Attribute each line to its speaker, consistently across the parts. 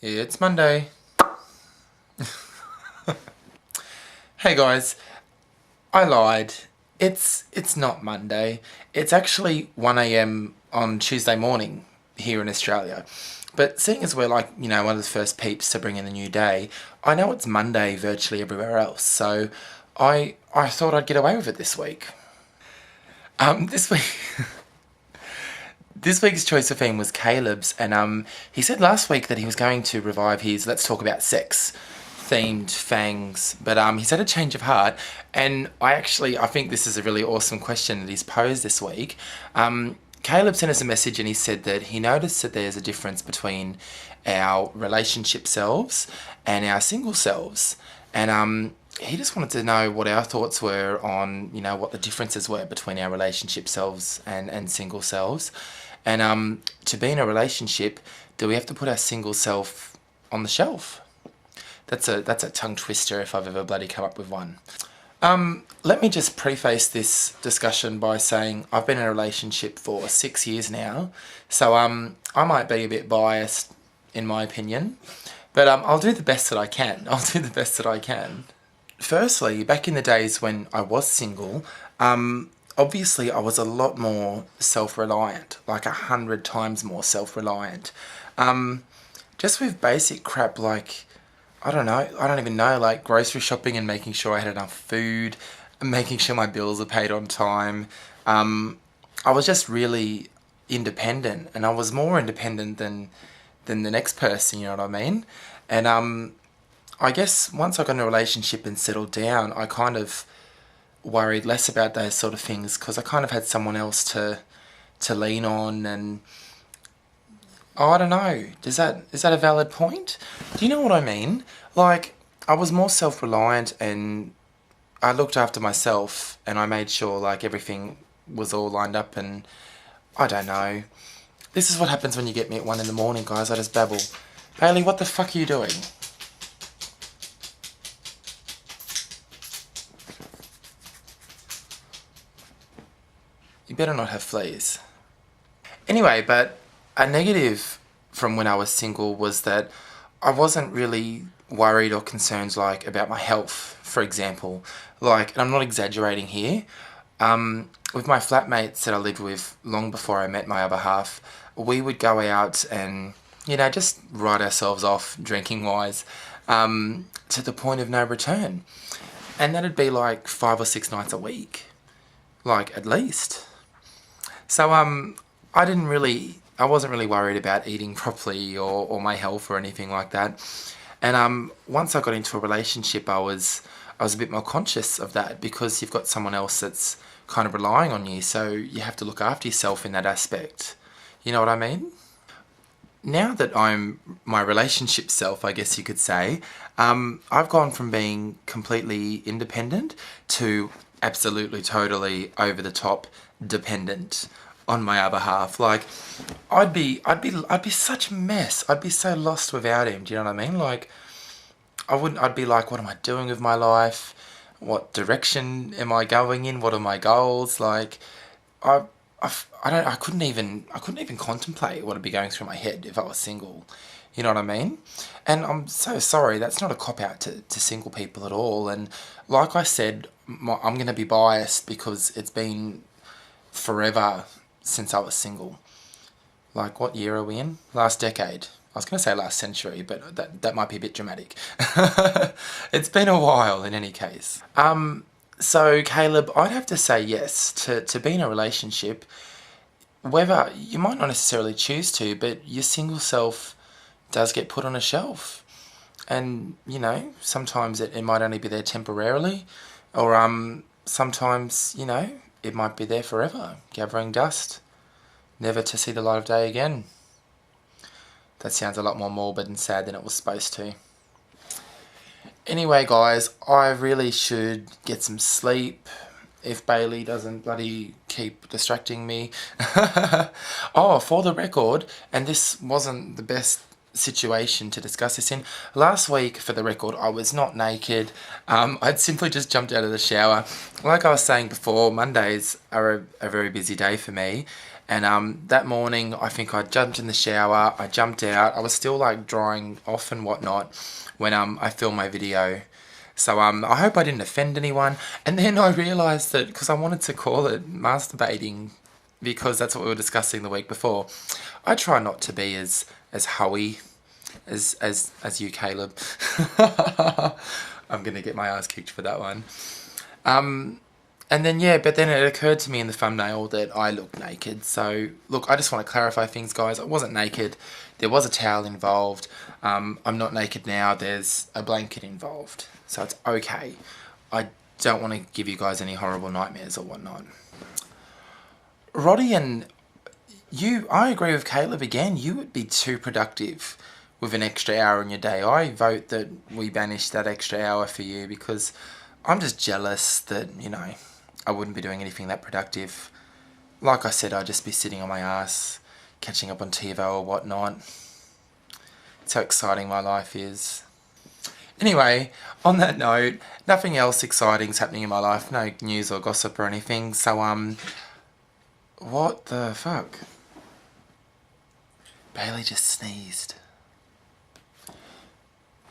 Speaker 1: It's Monday. Hey guys, I lied. It's not Monday. It's actually 1 a.m. on Tuesday morning here in Australia. But seeing as we're like, one of the first peeps to bring in the new day, I know it's Monday virtually everywhere else. So I thought I'd get away with it this week. This week This week's choice of theme was Caleb's, and he said last week that he was going to revive his Let's Talk About Sex themed fangs, but he's had a change of heart, and I think this is a really awesome question that he's posed this week. Caleb sent us a message and he said that he noticed that there's a difference between our relationship selves and our single selves, and he just wanted to know what our thoughts were on, what the differences were between our relationship selves and single selves. And to be in a relationship, do we have to put our single self on the shelf? That's a tongue twister if I've ever bloody come up with one. Let me just preface this discussion by saying I've been in a relationship for 6 years now, so I might be a bit biased in my opinion, but I'll do the best that I can. Firstly, back in the days when I was single, obviously I was a lot more self-reliant, like 100 times more self-reliant. Just with basic crap like, I don't even know, like grocery shopping and making sure I had enough food, and making sure my bills are paid on time. I was just really independent, and I was more independent than the next person, you know what I mean? And I guess once I got in a relationship and settled down, I kind of worried less about those sort of things because I kind of had someone else to lean on, and I don't know, is that a valid point? Do you know what I mean? Like, I was more self-reliant and I looked after myself and I made sure like everything was all lined up, and I don't know. This is what happens when you get me at 1 in the morning, guys. I just babble. Bailey, what the fuck are you doing? You better not have fleas. Anyway, but a negative from when I was single was that I wasn't really worried or concerned like about my health, for example. Like, and I'm not exaggerating here, with my flatmates that I lived with long before I met my other half, we would go out and, just write ourselves off drinking wise, to the point of no return. And that'd be like 5 or 6 nights a week, like at least. So I wasn't really worried about eating properly or my health or anything like that. And once I got into a relationship, I was a bit more conscious of that because you've got someone else that's kind of relying on you, so you have to look after yourself in that aspect. You know what I mean? Now that I'm my relationship self, I guess you could say, I've gone from being completely independent to absolutely, totally over the top dependent on my other half. Like, I'd be such a mess. I'd be so lost without him. Do you know what I mean? Like, I'd be like, what am I doing with my life? What direction am I going in? What are my goals? Like, I couldn't even contemplate what would be going through my head if I was single. You know what I mean? And I'm so sorry, that's not a cop-out to single people at all. And like I said, I'm going to be biased because it's been forever since I was single. Like, what year are we in? Last decade. I was going to say last century, but that might be a bit dramatic. It's been a while in any case. So Caleb, I'd have to say yes, to be in a relationship, whether you might not necessarily choose to, but your single self does get put on a shelf. And, sometimes it might only be there temporarily, or sometimes, it might be there forever, gathering dust, never to see the light of day again. That sounds a lot more morbid and sad than it was supposed to. Anyway, guys, I really should get some sleep if Bailey doesn't bloody keep distracting me. Oh, for the record, and this wasn't the best situation to discuss this in. Last week, for the record, I was not naked. I'd simply just jumped out of the shower. Like I was saying before, Mondays are a very busy day for me. And that morning, I think I jumped in the shower, I jumped out, I was still like drying off and whatnot when I filmed my video. So I hope I didn't offend anyone. And then I realised that, because I wanted to call it masturbating, because that's what we were discussing the week before, I try not to be as hoey as you, Caleb. I'm going to get my ass kicked for that one. And then, yeah, but then it occurred to me in the thumbnail that I look naked. So, look, I just want to clarify things, guys. I wasn't naked. There was a towel involved. I'm not naked now. There's a blanket involved. So it's okay. I don't want to give you guys any horrible nightmares or whatnot. Roddy and you, I agree with Caleb again. You would be too productive with an extra hour in your day. I vote that we banish that extra hour for you, because I'm just jealous that, you know, I wouldn't be doing anything that productive. Like I said, I'd just be sitting on my ass, catching up on TiVo or whatnot. It's how exciting my life is. Anyway, on that note, nothing else exciting's happening in my life. No news or gossip or anything. So, what the fuck? Bailey just sneezed.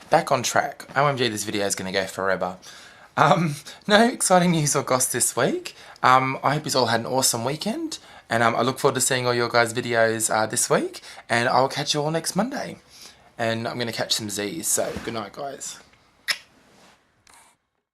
Speaker 1: Back on track. OMG, this video is going to go forever. No exciting news or goss this week. I hope you all had an awesome weekend, and I look forward to seeing all your guys' videos this week, and I'll catch you all next Monday. And I'm going to catch some Z's, so good night, guys.